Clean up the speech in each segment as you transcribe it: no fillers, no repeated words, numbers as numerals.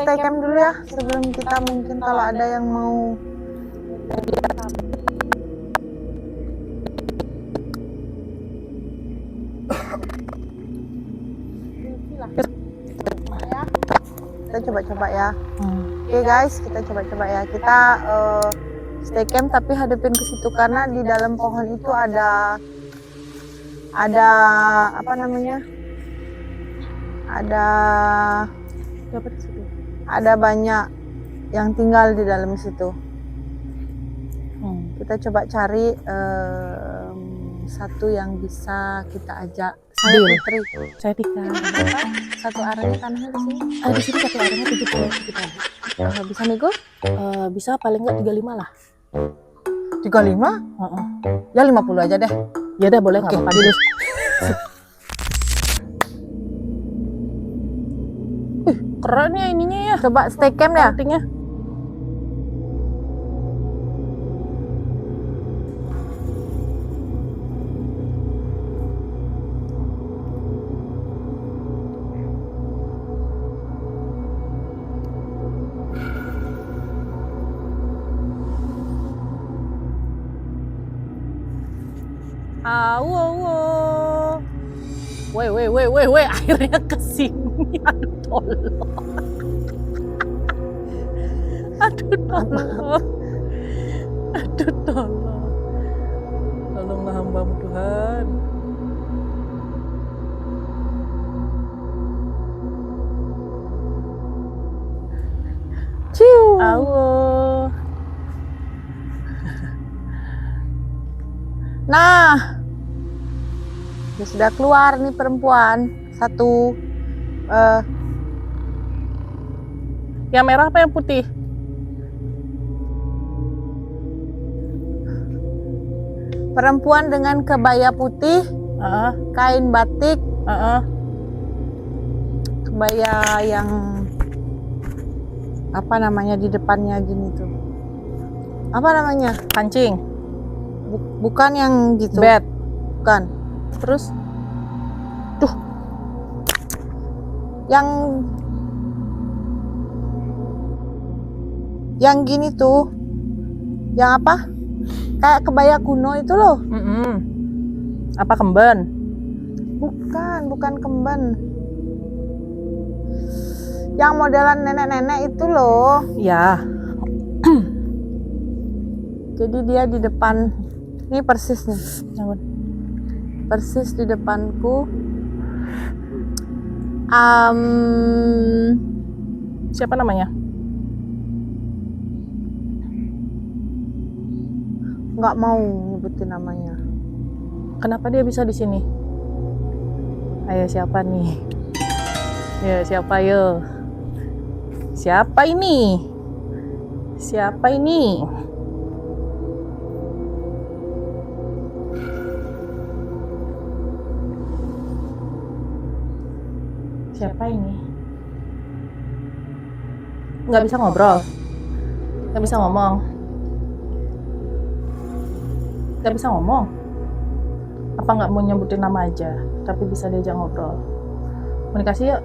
stay camp dulu ya sebelum kita mungkin kalau ada yang mau kita coba-coba ya. Oke guys, kita coba-coba ya. Kita stay camp tapi hadapin ke situ karena di dalam pohon itu ada apa namanya? Ada banyak yang tinggal di dalam situ. Kita coba cari satu yang bisa kita ajak. Saya Putri. Saya Tika. Satu arahnya tanahnya di sini. Di sini satu arahnya 70 kita. Bisa nego? Bisa paling nggak 35 lah. 35? Ya 50 aja deh. Ya udah boleh nggak apa-apa. Keren ya ininya ya. Coba stay camp ya. Pentingnya. Woi, akhirnya kesini. Aduh tolong. Aduh tolong. Tolonglah hamba-Mu Tuhan. Ciu. Nah, dia sudah keluar nih perempuan satu. Yang merah apa yang putih? Perempuan dengan kebaya putih, kain batik, kebaya yang apa namanya di depannya gini tuh. Apa namanya? Kancing. Bukan yang gitu. Bed. Bukan. Terus? Tuh. Yang gini tuh. Yang apa? Kayak kebaya kuno itu loh. Apa kemben? Bukan kemben. Yang modelan nenek-nenek itu loh. Ya. Jadi dia di depan. Ini persis nih. Persis di depanku. Siapa namanya? Nggak mau nyebutin namanya. Kenapa dia bisa di sini? Ayo siapa nih? Ya siapa yo? Siapa ini? Siapa ini? Siapa ini? Nggak bisa ngobrol? Nggak bisa ngomong? Nggak bisa ngomong? Apa nggak mau nyebutin nama aja, tapi bisa diajak ngobrol? Komunikasi yuk?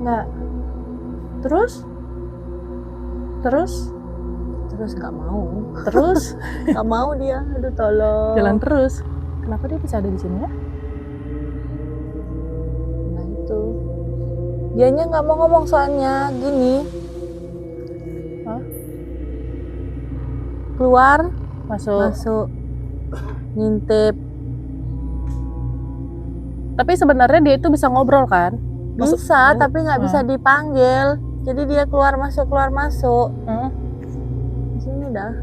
Nggak? Terus nggak mau. Terus? Nggak mau dia. Aduh tolong. Jalan terus. Kenapa dia bisa ada di sini ya? Nah itu. Dianya nggak mau ngomong soalnya gini. Keluar, masuk, ngintip. Tapi sebenarnya dia itu bisa ngobrol kan? Bisa, tapi nggak bisa dipanggil. Jadi dia keluar masuk. Di sini dah.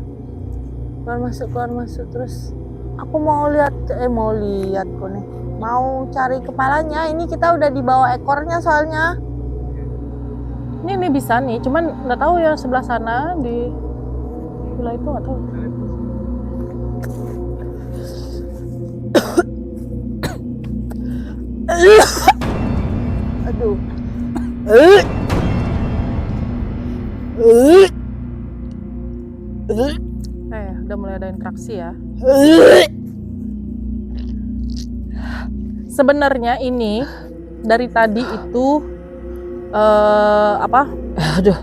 Keluar masuk terus. Aku mau lihat kok nih. Mau cari kepalanya. Ini kita udah dibawa ekornya soalnya. Ini bisa nih, cuman nggak tahu ya sebelah sana di villa itu nggak tahu. Aduh. Udah mulai ada interaksi ya. Sebenarnya ini dari tadi itu apa? Aduh.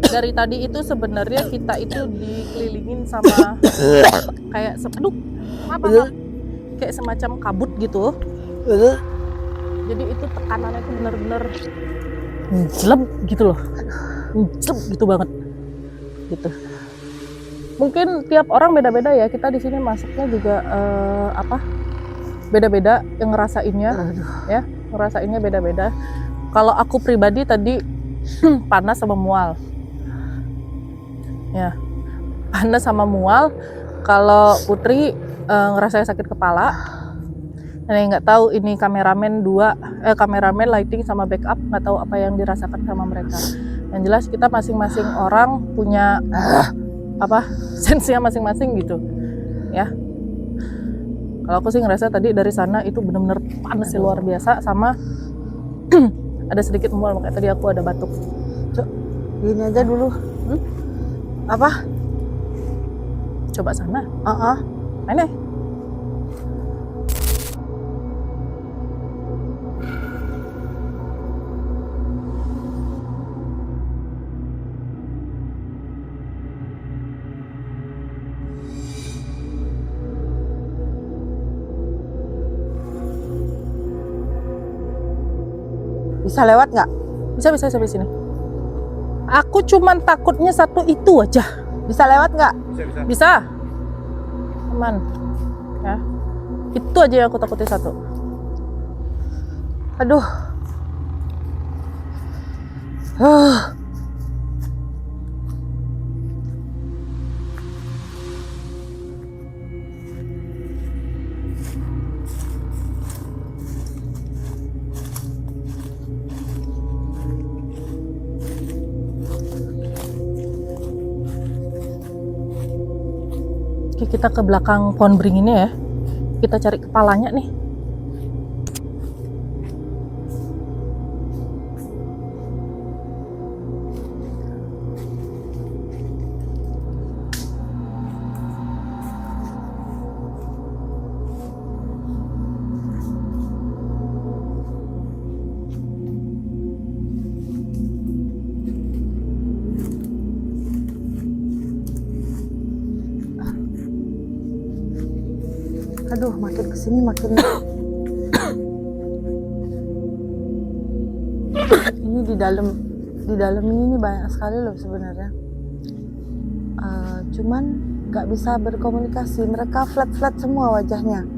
Dari tadi itu sebenarnya kita itu dikelilingin sama kayak apa? Kayak semacam kabut gitu. Jadi itu tekanannya itu benar-benar jelek gitu loh. Jelek gitu banget. Gitu. Mungkin tiap orang beda-beda ya. Kita di sini masuknya juga beda-beda yang ngerasainnya. Ya, ngerasainnya beda-beda. Kalau aku pribadi tadi panas sama mual. Ya, panas sama mual. Kalau Putri ngerasain sakit kepala. Nggak tahu ini kameramen lighting sama backup, nggak tahu apa yang dirasakan sama mereka. Yang jelas kita masing-masing orang punya sensinya masing-masing gitu ya. Kalau aku sih ngerasa tadi dari sana itu benar-benar panas sih, luar biasa, sama ada sedikit mual, makanya tadi aku ada batuk. Cok, gini aja dulu. Apa? Coba sana. Mana? Bisa lewat nggak? Bisa sampai sini. Aku cuman takutnya satu itu aja. Bisa lewat nggak? Bisa. Aman. Ya. Itu aja yang aku takutin satu. Aduh. Oke, kita ke belakang pohon beringin ya. Kita cari kepalanya nih. Aduh, makin kesini makin ini di dalam ini nih banyak sekali loh sebenarnya. Cuman nggak bisa berkomunikasi. Mereka flat semua wajahnya.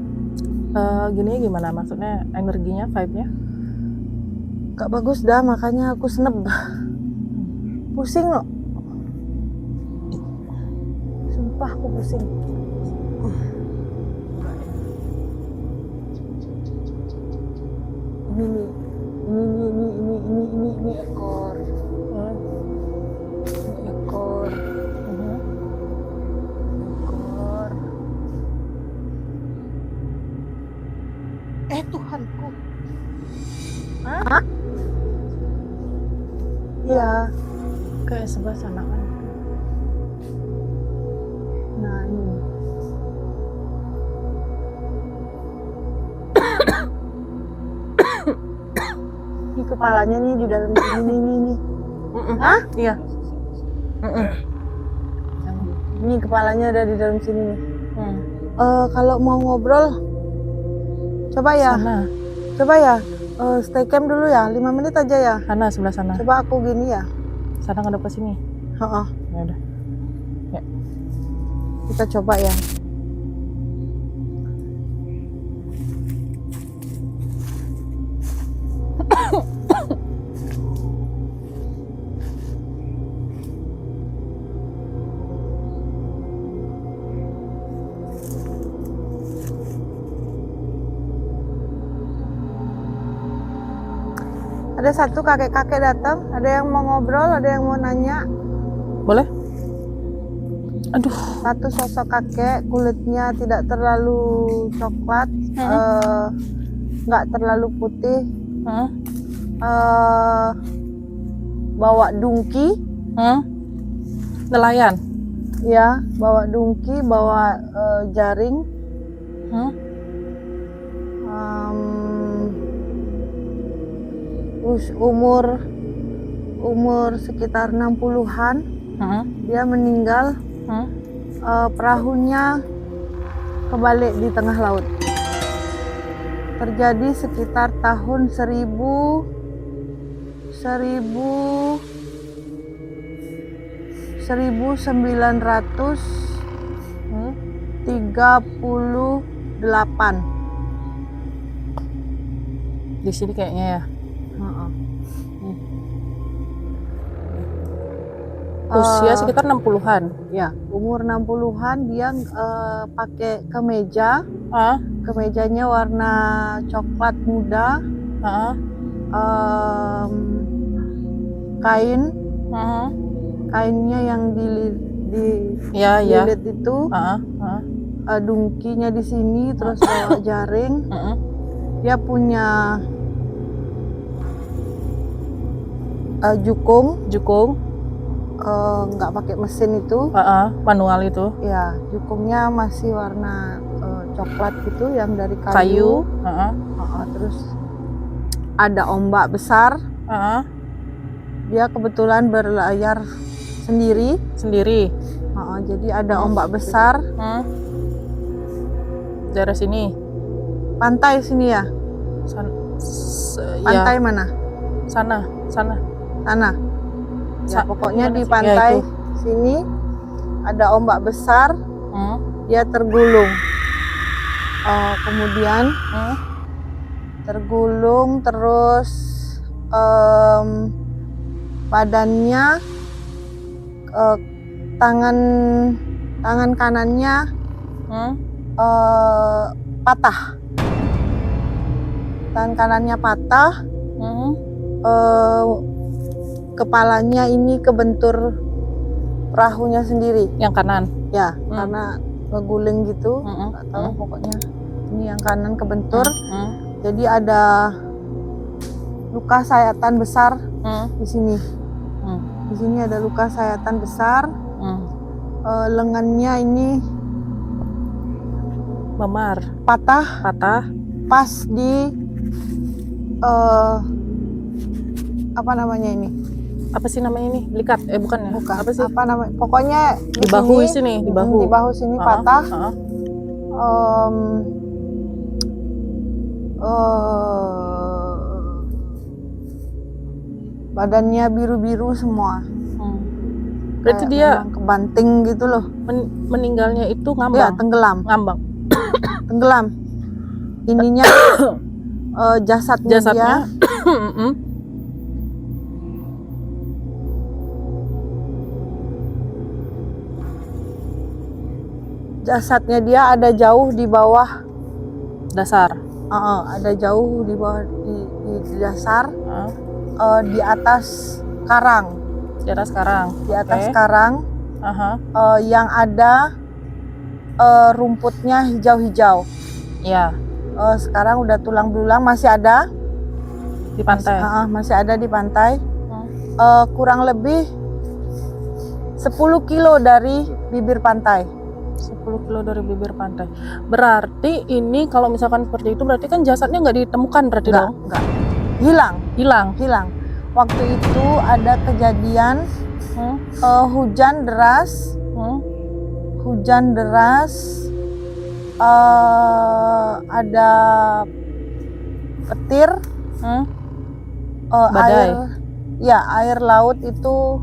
Gini gimana maksudnya, energinya, vibe-nya? Gak bagus dah, makanya aku seneb. Pusing loh. Sumpah aku pusing. Ini ekor. Ini ekor. Ekor. Tuhanku. Hah? Iya. Kayak sebelah sana kan. Nah, ini. Ini kepalanya nih di dalam sini nih. Hah? Iya. Ini kepalanya ada di dalam sini nih. Kalau mau ngobrol, coba ya. Sana. Coba ya. Stay cam dulu ya, 5 menit aja ya. Sana, sebelah sana. Coba aku gini ya. Sana ngadep ke sini. Heeh. Ya udah. Ya. Kita coba ya. Ada satu kakek-kakek datang, ada yang mau ngobrol, ada yang mau nanya. Boleh? Aduh. Satu sosok kakek, kulitnya tidak terlalu coklat, nggak terlalu putih, bawa dungki, Nelayan. ya, bawa dungki, bawa jaring. umur sekitar 60-an. Heeh. Dia meninggal, Heeh. perahunya kebalik di tengah laut. Terjadi sekitar tahun 1938. Di sini kayaknya ya. Heeh. Usia sekitar 60-an. Ya, umur 60-an. Dia pakai kemeja. Ah, Kemejanya warna coklat muda. ah, Kain ah. Kainnya yang Ya, ya. dililit itu. Ah, ah. Dungkinya di sini, terus bawa jaring. Heeh. Dia punya jukung, nggak pakai mesin itu. Manual itu. Ya, jukungnya masih warna coklat gitu, yang dari Kayu. Terus ada ombak besar. Dia kebetulan berlayar sendiri. Jadi ada ombak besar. Daerah sini. Pantai sini ya? Pantai Ya, mana? sana. Sana. Ya, pokoknya di Ya, pantai itu. sini ada ombak besar. Dia tergulung. Kemudian tergulung, terus badannya, tangan kanannya patah. Tangan kanannya patah. Kepalanya ini kebentur perahunya sendiri. Yang kanan. Ya, karena ngeguling gitu. Nggak tahu, pokoknya ini yang kanan kebentur. Jadi ada luka sayatan besar di sini. Di sini ada luka sayatan besar. Lengannya ini Memar. patah pas di apa namanya ini? Apa sih namanya ini? Belikat? Bukan ya? Bukan. Apa sih? Apa namanya? Pokoknya Di bahu sini, di bahu. Di bahu sini patah. Badannya biru-biru semua. Berarti Kayak dia memang kebanting gitu loh. meninggalnya itu ngambang. Ya, tenggelam. Tenggelam. Ininya jasadnya dia. Jasadnya dia ada jauh di bawah dasar. Ada jauh di bawah di dasar. Di atas karang. Di atas karang. Di atas karang. Yang ada rumputnya hijau-hijau. Iya. Sekarang udah tulang belulang, masih ada Di pantai. masih ada di pantai. Kurang lebih 10 kilo dari bibir pantai. 10 kilo dari bibir pantai. Berarti ini kalau misalkan seperti itu, berarti kan jasadnya nggak ditemukan berarti dong? Enggak. Hilang. Waktu itu ada kejadian hujan deras. Ada petir. Badai. Air laut itu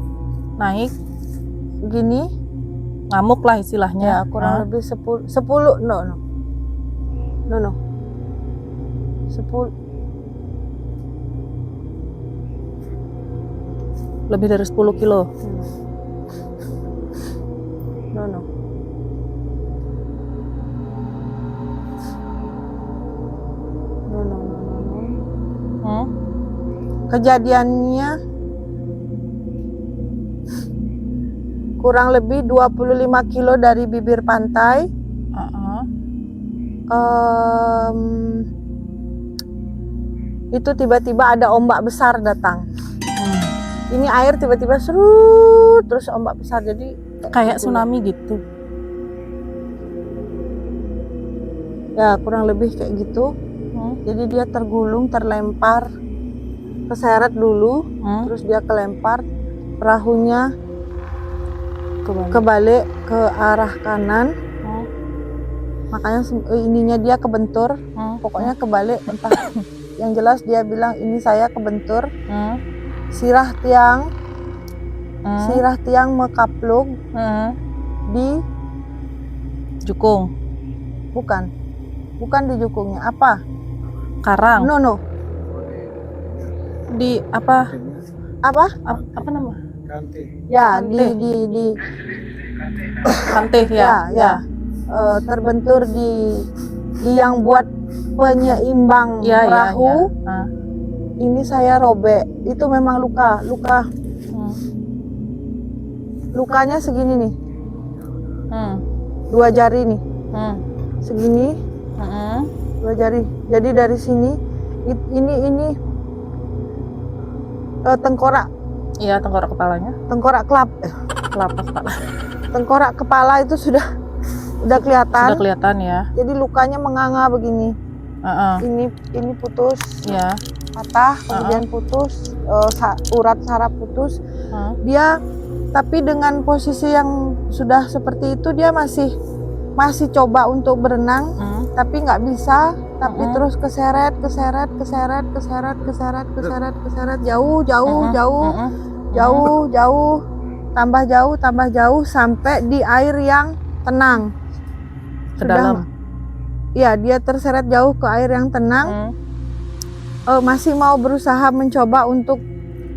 Naik, gini. ngamuk lah istilahnya. Ya, kurang lebih 10 no. 10 Lebih dari 10 kilo. No. Kejadiannya kurang lebih 25 kilo dari bibir pantai. Itu tiba-tiba ada ombak besar datang. Ini air tiba-tiba serut, terus ombak besar, jadi Kayak tsunami gitu. Ya, kurang lebih kayak gitu. Jadi dia tergulung, terlempar keseret dulu, terus dia kelempar, perahunya kebalik ke arah kanan, makanya ininya dia kebentur, pokoknya kebalik, entah. Yang jelas dia bilang ini saya kebentur, sirah tiang mekapluk di jukung, bukan di jukungnya, apa? karang, No, di apa nama? Ya, Kante. di Kante ya. Terbentur di yang buat penyeimbang perahu. Ini saya robek. Itu memang lukanya segini nih. 2 jari nih. Segini. 2 jari. Jadi dari sini ini tengkorak. Iya, tengkorak kepalanya. Tengkorak Kelapa kepala. Tengkorak kepala itu sudah kelihatan. Sudah kelihatan ya. Jadi lukanya menganga begini. Ini putus. Ya. Patah, kemudian putus, urat saraf putus. Dia tapi dengan posisi yang sudah seperti itu dia masih coba untuk berenang, tapi nggak bisa. Tapi terus keseret, jauh, tambah jauh sampai di air yang tenang. Ke dalam. Iya, dia terseret jauh ke air yang tenang. Masih mau berusaha mencoba untuk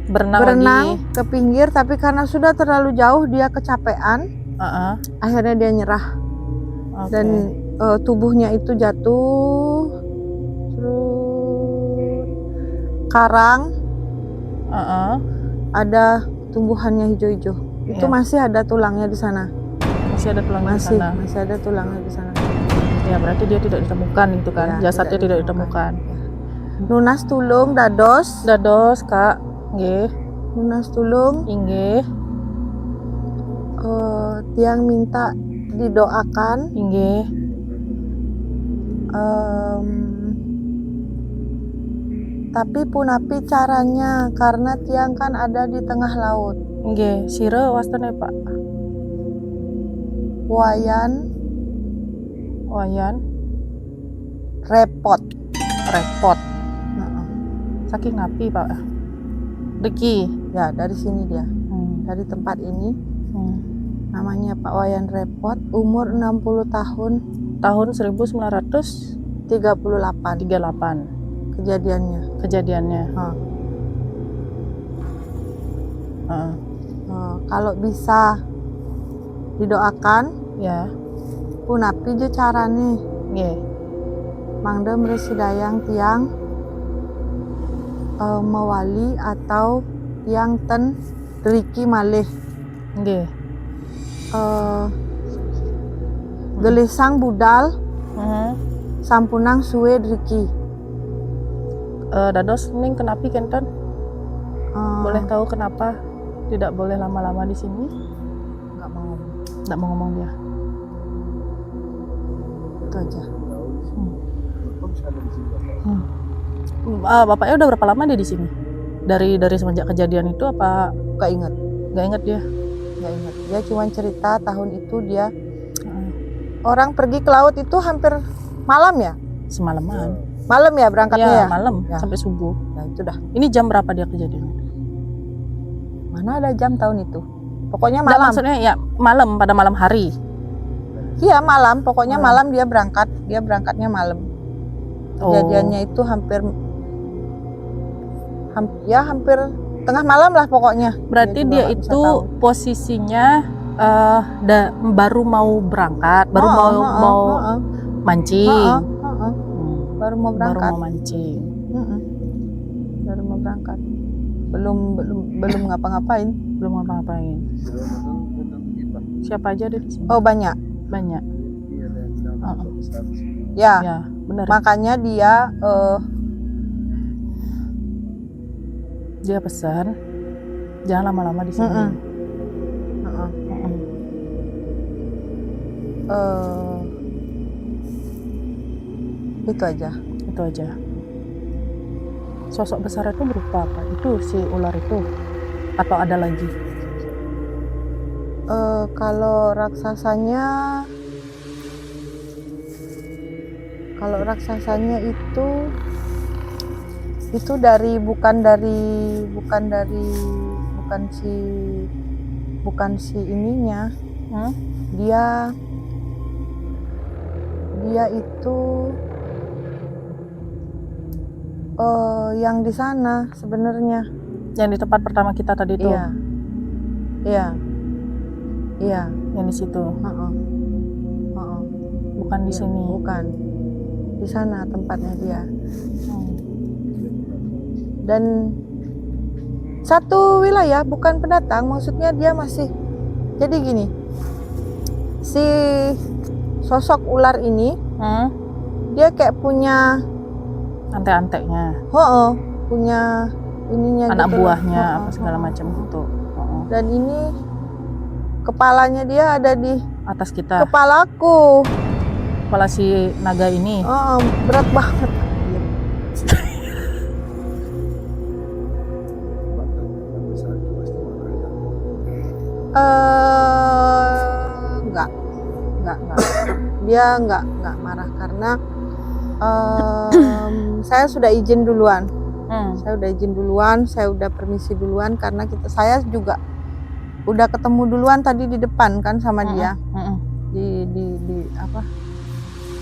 berenang ke pinggir, tapi karena sudah terlalu jauh dia kecapean. Akhirnya dia nyerah. Dan tubuhnya itu jatuh karang, ada tumbuhannya hijau-hijau. Itu masih ada tulangnya di sana. Masih ada tulangnya di sana. Masih ada tulangnya di sana. Ya, berarti dia tidak ditemukan itu kan. Ya, jasadnya tidak ditemukan. Nunas tulung dados Kak. Nggih. Nunas tulung Inggih. Tiang minta didoakan. Inggih. Tapi punapi caranya karena tiang kan ada di tengah laut. Nggih, sira wastane Pak. Wayan repot. Saking napi Pak. Deki. Ya, dari sini dia. Dari tempat ini. Namanya Pak Wayan Repot, umur 60 tahun. Tahun 1938 kejadiannya. Kalau bisa didoakan, ya. punapi je carane. Nggih. Mangda meresidayang tiang mewali atau tiang ten deriki malih. Nggih. Gelisang budal sampunang suwe deriki. Dados ning kenapi kenten? Boleh tahu kenapa tidak boleh lama-lama di sini? Nggak mau ngomong dia. Itu aja. Bapaknya udah berapa lama dia di sini? Dari semenjak kejadian itu apa? Gak ingat dia. Gak ingat. Dia cuma cerita tahun itu dia orang pergi ke laut itu hampir malam ya? Semalaman. Malam ya berangkatnya ya? Malam ya. Sampai subuh. Nah itu dah. Ini jam berapa dia kejadian? Mana ada jam tahun itu? Pokoknya malam. malam. Maksudnya ya malam, pada malam hari. Iya malam, pokoknya malam dia berangkat. Dia berangkatnya malam. Kejadiannya itu hampir tengah malam lah pokoknya. Berarti dia itu posisinya baru mau berangkat, baru mau mancing. Baru mau berangkat. Baru mau mancing. Baru mau berangkat. Belum ngapa-ngapain. Siapa aja ada di sini? Oh banyak. Ya, benar. Makanya dia pesan jangan lama-lama di sini. Itu aja. Sosok besar itu berupa apa? Itu si ular itu atau ada lagi? Kalau raksasanya itu bukan si ininya. Dia itu yang di sana sebenarnya. Yang di tempat pertama kita tadi itu? Iya. Yang di situ? Bukan di sini? Bukan. Di sana tempatnya dia. Dan satu wilayah, bukan pendatang, maksudnya dia masih. Jadi gini, si sosok ular ini, dia kayak punya ante-antenya, punya ininya, anak gitu buahnya, apa segala macam gitu. Dan ini kepalanya dia ada di atas kita. Kepalaku. Kepala si naga ini. Berat banget. Enggak. Dia enggak marah karena saya sudah izin duluan. Saya udah permisi duluan karena saya juga udah ketemu duluan tadi di depan kan sama dia. Di apa?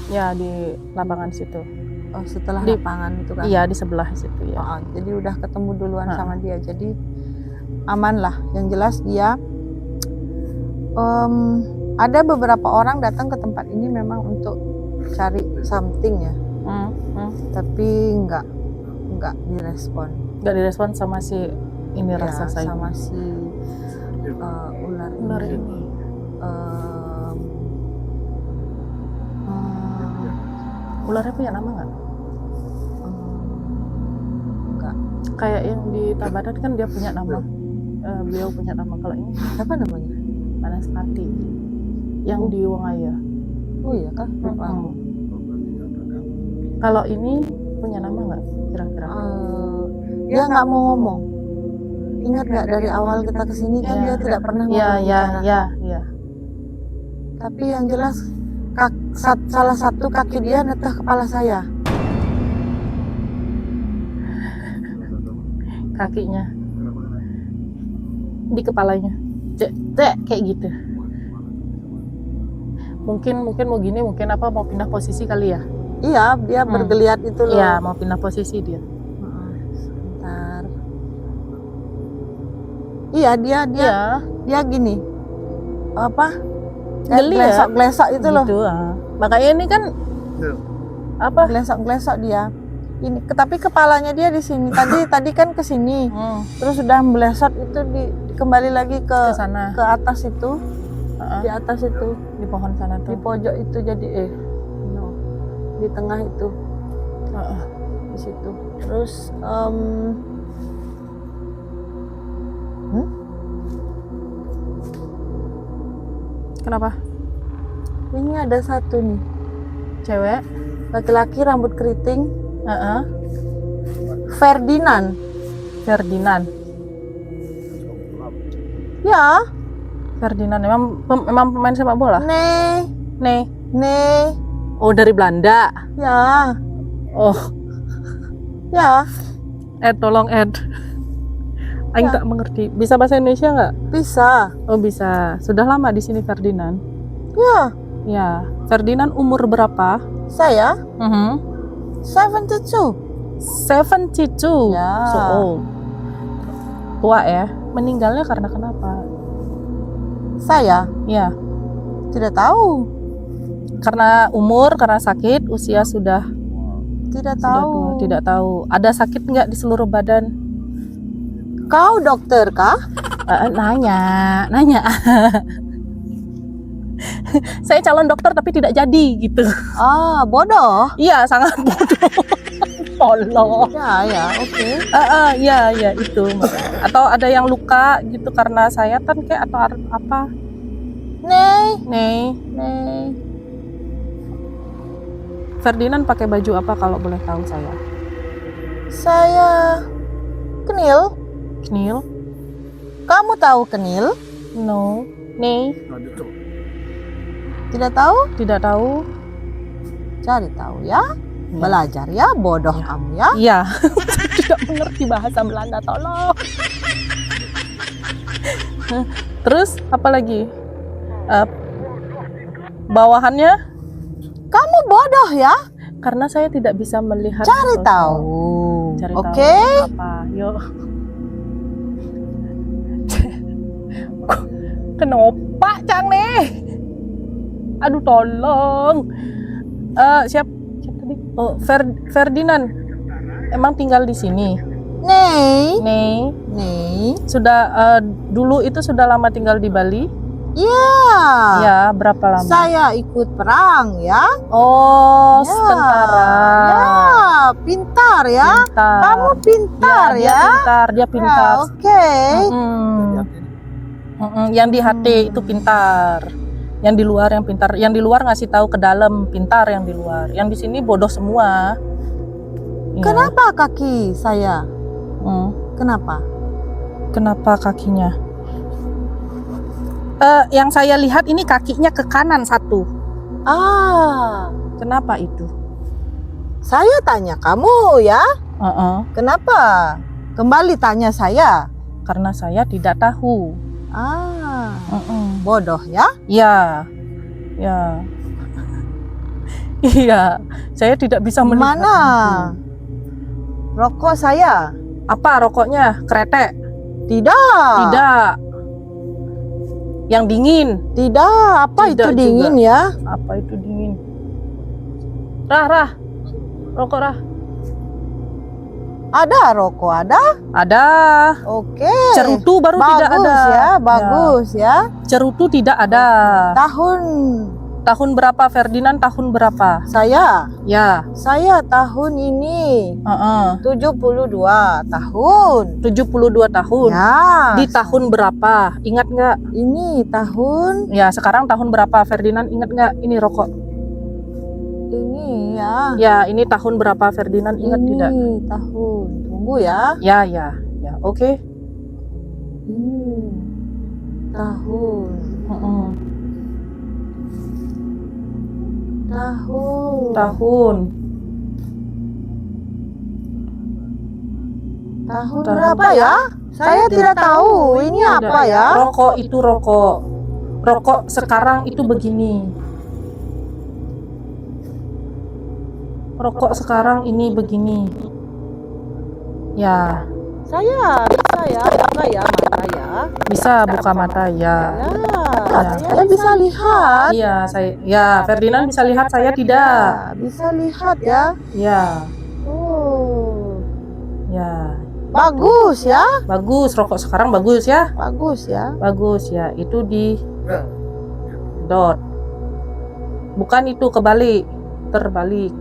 Ya, di lapangan situ. Setelah lapangan itu kan. Iya, di sebelah situ ya. Jadi udah ketemu duluan sama dia. Jadi aman lah. Yang jelas dia ada beberapa orang datang ke tempat ini memang untuk cari something ya. Tapi enggak direspon. Enggak direspon sama si ini raksasa ini. Sama si ular ini. Ularnya punya nama nggak? Enggak. Kayak yang di Tabanan kan dia punya nama. Beliau punya nama. Kalau ini apa namanya? Banaspati. Yang di Wongaya. Oh iya kah? Kalau ini punya nama nggak kira-kira? Dia nggak mau ngomong. Ingat nggak dari awal kita kesini kan dia tidak pernah ngomong. Iya. Tapi yang jelas salah satu kaki dia neteh kepala saya. Kakinya di kepalanya, kayak gitu. Mungkin mau gini, mungkin apa mau pindah posisi kali ya? Iya, dia bergeliat itu loh. Iya, mau pindah posisi dia. Sebentar. Iya, dia gini. Apa? Geli glesok itu loh. Gitu, makanya ini kan apa? Glesok dia. Ini tapi kepalanya dia di sini. Tadi kan ke sini. Terus sudah melesot itu kembali lagi ke sana. Ke atas itu. Di atas itu, di pohon sana tuh. Di pojok itu jadi di tengah itu. Di situ. Terus kenapa? Ini ada satu nih. Cewek, laki-laki rambut keriting. Ferdinand. Ya. Ferdinand memang pemain sepak bola? Nih. Oh, dari Belanda. Ya. Oh. Ya. Tolong Aing tak mengerti. Bisa bahasa Indonesia nggak? Bisa. Oh, bisa. Sudah lama di sini Ferdinand? Ya. Ferdinand umur berapa? Saya? 72. Ya. So old. Tua ya. Meninggalnya karena kenapa? Saya? Ya. Tidak tahu. Karena umur, karena sakit, usia sudah? Tidak tahu. Tidak tahu. Ada sakit nggak di seluruh badan? Kau dokter kah? Nanya. Saya calon dokter tapi tidak jadi gitu. Bodoh. Iya, sangat bodoh. Tolong. Ya, oke. Ya itu. Atau ada yang luka gitu karena sayatan kayak atau apa? Nih. Ferdinand pakai baju apa kalau boleh tahu saya? Saya Kenil. Knil? Kamu tahu Kenil? No. Nei? Tidak tahu? Tidak tahu. Cari tahu ya. Belajar ya, bodoh kamu ya. Iya. Tidak mengerti bahasa Belanda, tolong. Terus apa lagi? Bawahannya? Kamu bodoh ya. Karena saya tidak bisa melihat. Cari sosok. tahu. Cari Oke. tahu apa? Yuk. Kenapa Cang nih? Aduh tolong. Siapa tadi? Oh, Ferdinand. Emang tinggal di sini? Nih. Nih. Sudah dulu itu sudah lama tinggal di Bali? Ya. Ya, berapa lama? Saya ikut perang ya. Oh, Ya. tentara. Ya, pintar ya. Pintar. Kamu pintar Dia ya. pintar, dia pintar. Ya, oke. Yang di hati itu pintar. Yang di luar yang pintar. Yang di luar ngasih tahu ke dalam pintar yang di luar. Yang di sini bodoh semua. Iya. Kenapa kaki saya? Kenapa? Kenapa kakinya? Yang saya lihat ini kakinya ke kanan satu. Kenapa itu? Saya tanya kamu ya. Kenapa? Kembali tanya saya. Karena saya tidak tahu. Bodoh ya? Ya. Iya, saya tidak bisa melihat. Mana rokok saya? Apa rokoknya? Kretek? Tidak. Tidak. Yang dingin? Tidak. Apa Tidak itu dingin juga. ya? Apa itu dingin? Rah. Rokok Rah. Ada rokok ada? Ada. Oke. Cerutu baru tidak ada. Bagus ya, bagus ya. Cerutu tidak ada. Tahun berapa Ferdinand? Tahun berapa? Saya tahun ini 72 tahun. 72 tahun. Ya. Di tahun berapa? Ingat nggak? Ini tahun. Ya, sekarang tahun berapa Ferdinand? Ingat nggak? Ini rokok. Ini ya. Ya, ini tahun berapa Ferdinand? Ingat ini tidak? Tahun. Tunggu ya. Ya. Oke. Ini tahun. Tahun berapa ya? Saya tidak tahu. Ini apa ya? Rokok itu rokok. Rokok sekarang itu begini. Rokok sekarang ini begini. Ya. Saya bisa ya, buka ya mata ya. Bisa buka mata ya. Saya bisa lihat. Iya, Ferdinand bisa lihat, saya tidak. Bisa lihat ya. Ya. Oh. Ya. Bagus ya. Bagus, rokok sekarang bagus ya. Bagus ya. Bagus ya. Itu di dot. Bukan itu kebalik, terbalik.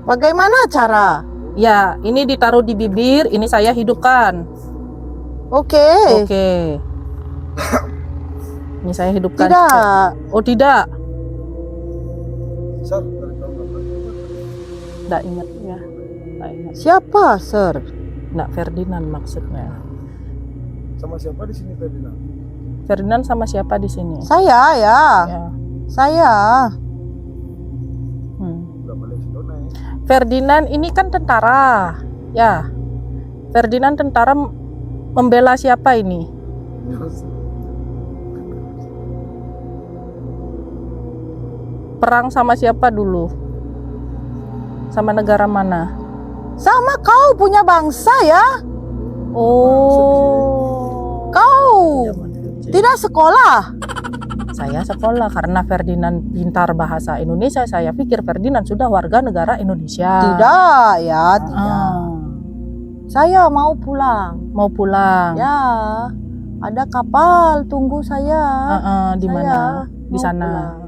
Bagaimana cara? Ya, ini ditaruh di bibir, ini saya hidupkan. Oke. Ini saya hidupkan. Tidak. Oh, tidak. Tidak ingat ya. Tidak ingat. Siapa, Sir? Nak Ferdinand maksudnya. Sama siapa di sini Ferdinand? Ferdinand sama siapa di sini? Saya ya. Ya. Saya. Udah balik Sedona ya. Ferdinand ini kan tentara. Ya. Ferdinand tentara membela siapa ini? Perang sama siapa dulu? Sama negara mana? Sama kau punya bangsa ya. Oh. Kau tidak sekolah. Saya sekolah karena Ferdinand pintar bahasa Indonesia. Saya pikir Ferdinand sudah warga negara Indonesia. Tidak ya, tidak. Saya mau pulang. Mau pulang. Ya. Ada kapal tunggu saya. Di mana? Di sana. Pulang.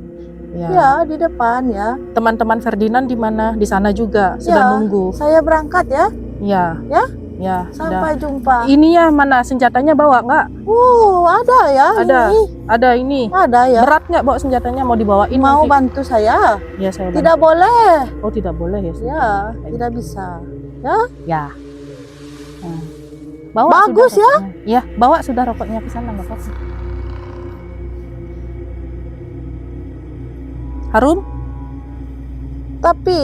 Ya. Ya, di depan ya. Teman-teman Ferdinand di mana? Di sana juga sudah nunggu. Saya berangkat ya. Ya. Ya? Ya. Sampai jumpa. Ini ya mana senjatanya bawa nggak? Ada ya. Ada. Ini. Ada ini. Ada ya. Berat nggak bawa senjatanya? Mau dibawain? Mau nanti? bantu saya? Ya saya. Tidak boleh. Oh tidak boleh ya? Ya, tidak bisa. Ya. Ya. Bawa Bagus sudah ya? rokoknya. Iya, bawa sudah rokoknya ke sana nggak apa-apa. Harum? Tapi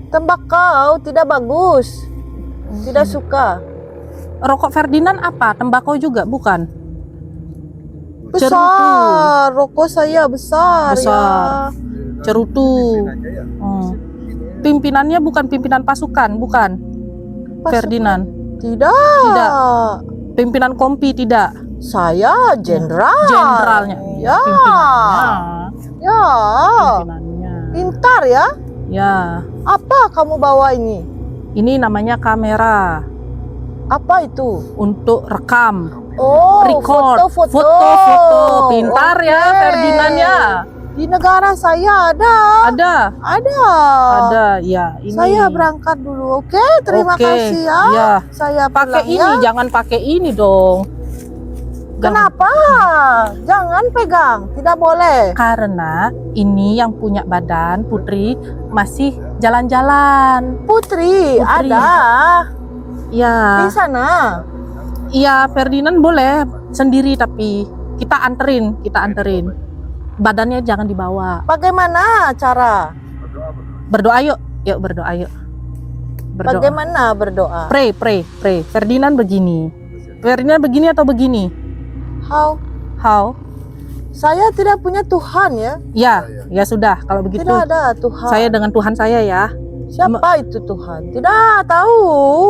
tembakau tidak bagus. Tidak suka. Rokok Ferdinand apa? Tembakau juga bukan? Besar. Rokok saya besar, Besar. ya. Cerutu. Pimpinannya ya. Hmm. Pimpinannya bukan pimpinan pasukan, bukan? Pasukan. Ferdinand. Tidak. Tidak. Pimpinan kompi tidak. Saya jenderal. Jenderalnya. Ya. Pimpinannya. Ya. Pimpinannya. Pintar ya. Ya. Apa kamu bawa ini? Ini namanya kamera Apa itu? untuk rekam, Oh, record, foto-foto. Pintar ya Oke. Ferdinand ya. Di negara saya ada. Ada, ya. Ini. Saya berangkat dulu, oke? Terima Oke, kasih ya. ya. Saya Pakai pulang ini, ya. jangan pakai ini dong. Jangan. Kenapa? Jangan pegang, tidak boleh. Karena ini yang punya badan Putri masih jalan-jalan. Putri, Putri. ada di Ya, sana. iya Ferdinand boleh sendiri tapi kita anterin. Badannya jangan dibawa. Bagaimana cara? Berdoa yuk, berdoa yuk. Berdoa. Bagaimana berdoa? Pray. Ferdinand begini atau begini? How? Saya tidak punya Tuhan ya. Ya sudah kalau begitu. Tidak ada Tuhan. Saya dengan Tuhan saya ya. Siapa itu Tuhan? Tidak tahu.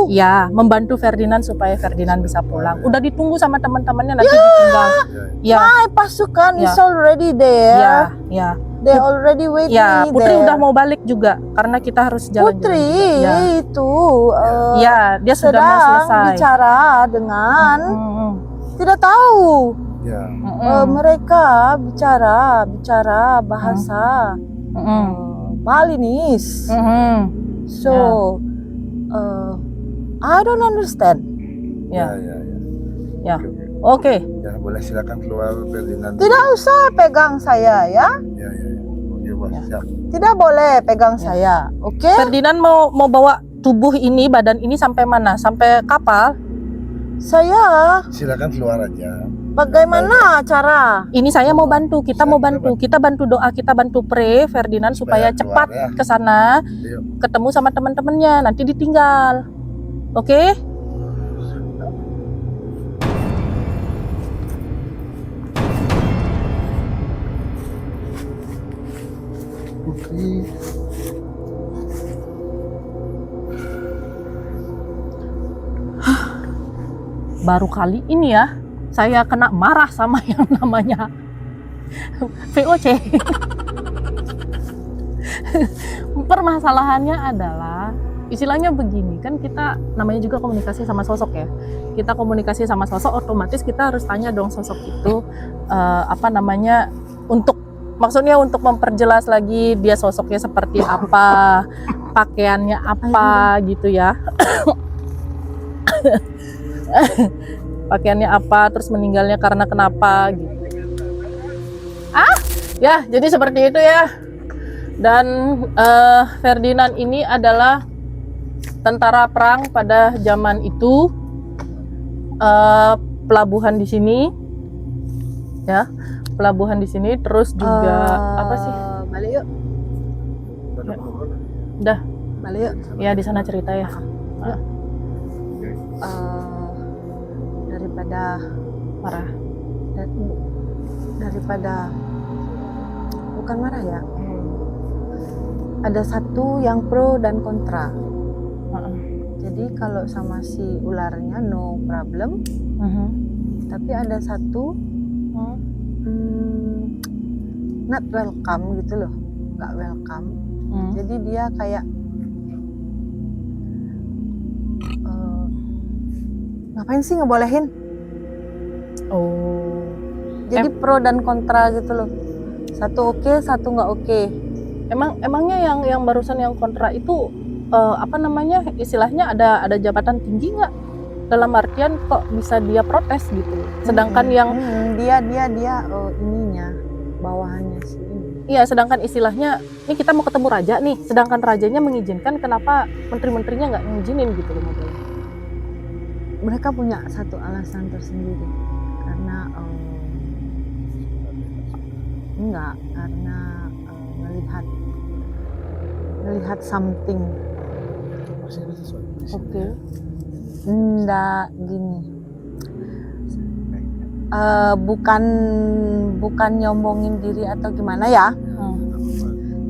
Ya, membantu Ferdinand supaya Ferdinand bisa pulang. Udah ditunggu sama teman-temannya nanti ditinggal. Ya, My pasukan Ya. is already there. ya. They already waiting Ya, Putri there. udah mau balik juga karena kita harus jalan-jalan. Putri juga. itu Ya, dia sudah mau sedang selesai. bicara dengan Mm-mm. tidak tahu. Ya. Mereka bicara bahasa Balinese. So I don't understand. Ya. Ya. Oke. Ya, boleh silakan keluar Ferdinand. Tidak usah pegang saya ya. Ya. Oke, Bos. Siap. Tidak boleh pegang saya. Oke? Ferdinand mau bawa tubuh ini, badan ini sampai mana? Sampai kapal? Saya Silakan keluar aja. bagaimana cara? Ini saya mau bantu, kita mau bantu. Kita bantu doa, kita bantu pray Ferdinand supaya Supaya cepat keluar, ya. ke sana, Yuk. ketemu sama teman-temannya, nanti ditinggal. Oke? Putri. Baru kali ini ya saya kena marah sama yang namanya VOC. Permasalahannya adalah istilahnya begini, kan kita namanya juga komunikasi sama sosok ya. Kita komunikasi sama sosok, otomatis kita harus tanya dong sosok itu maksudnya untuk memperjelas lagi dia sosoknya seperti apa, pakaiannya apa gitu ya. Pakaiannya apa, terus meninggalnya karena kenapa gitu. Ya, jadi seperti itu ya. Dan Ferdinand ini adalah tentara perang pada zaman itu, pelabuhan di sini, ya, pelabuhan di sini, terus juga apa sih? Balik yuk. Udah, Balik yuk. ya di sana cerita ya. Nah, Daripada marah. daripada bukan marah ya. Ada satu yang pro dan kontra. Jadi kalau sama si ularnya no problem, tapi ada satu not welcome gitu loh, nggak welcome. Jadi dia kayak ngapain sih ngebolehin? Oh, Jadi pro dan kontra gitu loh. Satu oke, satu nggak oke. emangnya yang barusan yang kontra itu istilahnya ada jabatan tinggi nggak? Dalam artian kok bisa dia protes gitu. Sedangkan yang dia ininya bawahannya sih. iya, sedangkan istilahnya ini kita mau ketemu raja nih, sedangkan rajanya mengizinkan, kenapa menteri-menterinya nggak ngizinin gitu loh modelnya. mereka punya satu alasan tersendiri karena karena melihat something. Masih ada sesuatu di sini. Oke. Enggak gini. Bukan nyombongin diri atau gimana ya.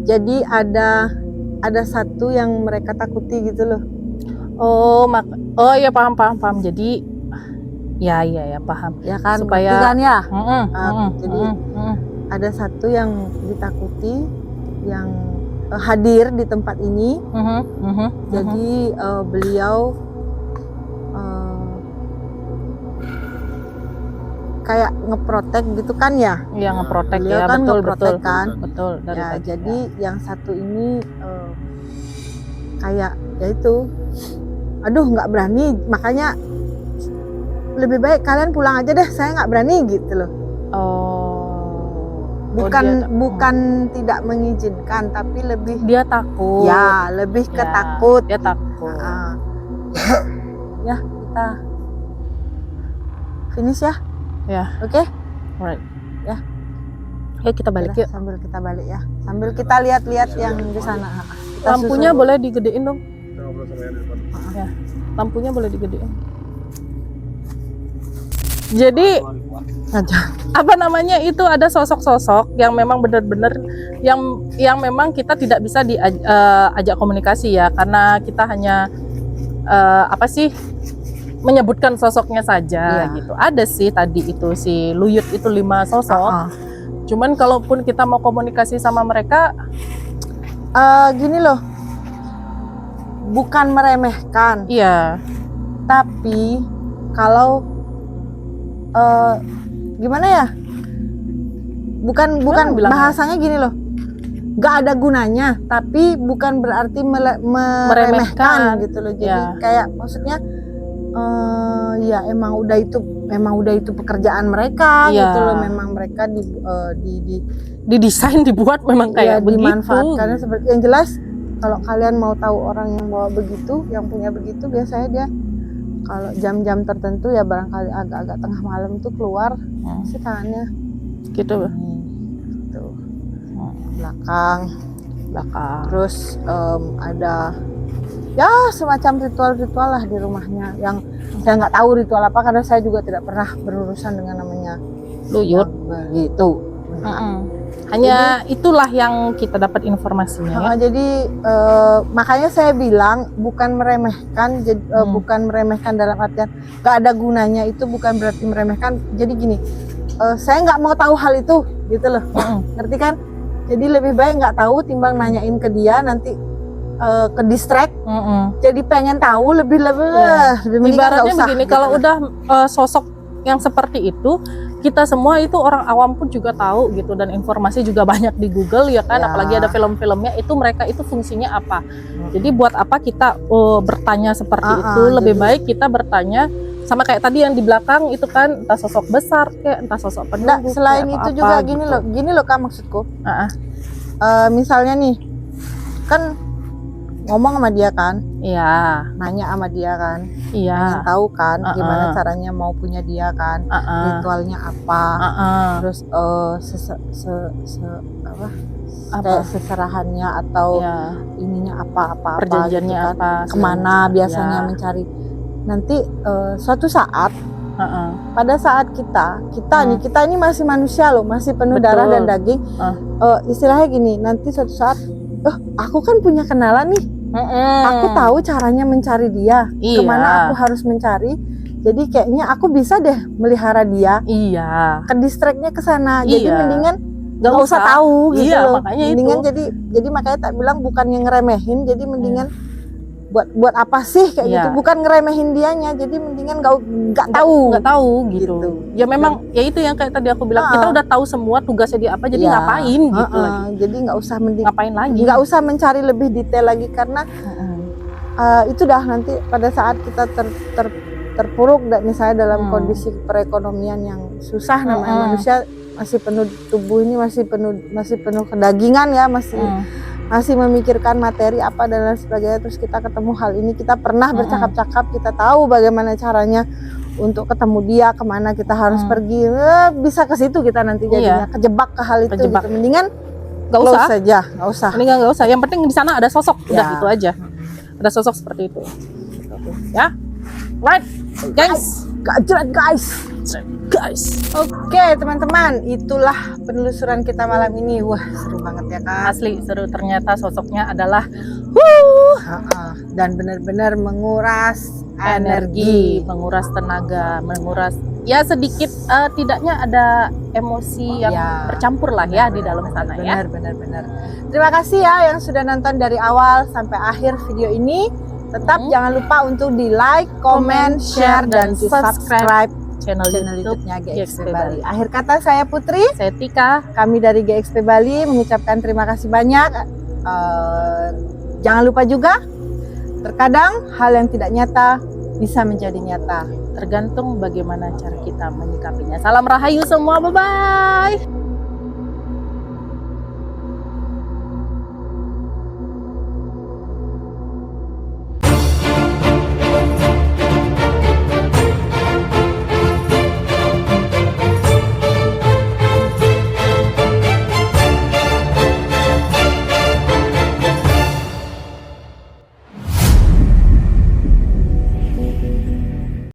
Jadi ada satu yang mereka takuti gitu loh. Oh ya, paham. Jadi ya paham. Ya kan, Supaya- ngerti kan ya. Jadi ada satu yang ditakuti yang hadir di tempat ini. Jadi beliau kayak ngeprotek gitu kan ya. Iya, ngeprotek Beliau ya, kan betul. ngeprotek kan. Betul dari Ya, tadi. jadi yang satu ini kayak ya itu, aduh nggak berani, makanya lebih baik kalian pulang aja deh, saya nggak berani gitu loh. Bukan tidak mengizinkan, tapi lebih dia takut. ya lebih ke Ya, takut. Dia takut. Ya, kita finish ya. Ya, Oke. alright. Ya. Oke, kita balik yuk. Sambil kita balik ya. Sambil kita lihat-lihat yang di sana. Kita Lampunya susul. boleh digedein dong. Kita ngobrol sama yang di depan. Ya, lampunya boleh digedein. Jadi apa namanya, itu ada sosok-sosok yang memang benar-benar yang memang kita tidak bisa diajak komunikasi ya, karena kita hanya menyebutkan sosoknya saja gitu. Ada sih tadi itu si Luyut itu 5 sosok. Cuman kalaupun kita mau komunikasi sama mereka, Gini loh, bukan meremehkan, iya. tapi kalau gimana ya, bukan bilangnya? bahasanya gini loh, nggak ada gunanya, tapi bukan berarti meremehkan gitu loh. Jadi Ya. kayak maksudnya ya emang udah itu pekerjaan mereka Ya. gitu loh. Memang mereka Didesain, dibuat memang kayak begitu. dimanfaatkannya seperti yang jelas. Kalau kalian mau tahu orang yang bawa begitu, yang punya begitu, biasanya dia kalau jam-jam tertentu ya barangkali agak-agak tengah malam tuh keluar sih tangannya Gitu. gitu, belakang. Terus ada ya semacam ritual-ritual lah di rumahnya yang saya nggak tahu ritual apa karena saya juga tidak pernah berurusan dengan namanya Luyut. begitu. Hanya itulah yang kita dapat informasinya. Jadi makanya saya bilang bukan meremehkan, bukan meremehkan dalam artian gak ada gunanya, itu bukan berarti meremehkan. Jadi gini, saya nggak mau tahu hal itu gitu loh, ngerti kan? Jadi lebih baik nggak tahu timbang nanyain ke dia, nanti ke distract. Jadi pengen tahu lebih mendingan nggak Ibaratnya usah, begini, gitu kalau loh. udah sosok yang seperti itu, kita semua itu orang awam pun juga tahu gitu, dan informasi juga banyak di Google ya kan, Ya. apalagi ada film-filmnya itu, mereka itu fungsinya apa. Jadi buat apa kita bertanya seperti itu? Lebih jadi- baik kita bertanya sama kayak tadi yang di belakang itu kan, entah sosok besar kayak entah sosok Nggak, penunggu. selain kayak itu apa, juga gitu. gini loh Kak, maksudku. Ah, Misalnya nih, kan ngomong sama dia kan, iya, nanya sama dia kan, iya. pengen tahu kan gimana Uh-uh. caranya mau punya dia kan, ritualnya apa, terus kayak seserahannya atau Iya. ininya apa Perjanjiannya gitu kan. apa? Kemana biasanya Ya. mencari. Nanti suatu saat, Uh-uh. pada saat kita ini masih manusia loh, masih penuh Betul. darah dan daging. Istilahnya gini, nanti suatu saat, aku kan punya kenalan nih, aku tahu caranya mencari dia, Iya. kemana aku harus mencari. Jadi kayaknya aku bisa deh melihara dia, Iya. ke distractnya ke sana. Jadi Iya. mendingan nggak usah tahu gitu Iya, loh. makanya Mendingan itu. jadi makanya tak bilang bukan yang ngeremehin, jadi mendingan buat apa sih kayak Iya. gitu, bukan ngeremehin dianya, jadi mendingan nggak tahu Nggak tahu gitu. gitu. Ya memang ya itu yang kayak tadi aku bilang, kita udah tahu semua tugasnya dia apa, jadi Iya. ngapain gitu lagi. Jadi nggak usah Ngapain lagi? nggak usah mencari lebih detail lagi karena itu dah nanti pada saat kita terpuruk misalnya dalam kondisi perekonomian yang susah, namanya manusia masih penuh, tubuh ini masih penuh kedagingan ya, masih masih memikirkan materi apa dan lain sebagainya, terus kita ketemu hal ini, kita pernah bercakap-cakap, kita tahu bagaimana caranya untuk ketemu dia, kemana kita harus pergi, bisa ke situ kita nanti jadinya kejebak ke hal itu. Kejebak. Gitu. Mendingan Gak close usah. saja, nggak usah. Mendingan nggak usah. Yang penting di sana ada sosok, udah Ya. itu aja. Ada sosok seperti itu. Ya, right, guys. Gajrat guys. Guys, Oke teman-teman, itulah penelusuran kita malam ini. Wah seru banget ya kan. asli seru, ternyata sosoknya adalah Dan benar-benar menguras energi, menguras tenaga, menguras ya sedikit tidaknya ada emosi yang Ya. bercampur lah ya di dalam sana ya. Benar. Terima kasih ya yang sudah nonton dari awal sampai akhir video ini. Tetap jangan lupa untuk di like, comment, share, dan subscribe Channel channel YouTube YouTube-nya GXP GXP Bali. Bali. Akhir kata saya Putri, Saya Tika. kami dari GXP Bali mengucapkan terima kasih banyak. Jangan lupa juga, terkadang hal yang tidak nyata bisa menjadi nyata. Tergantung bagaimana cara kita menyikapinya. Salam rahayu semua, bye bye.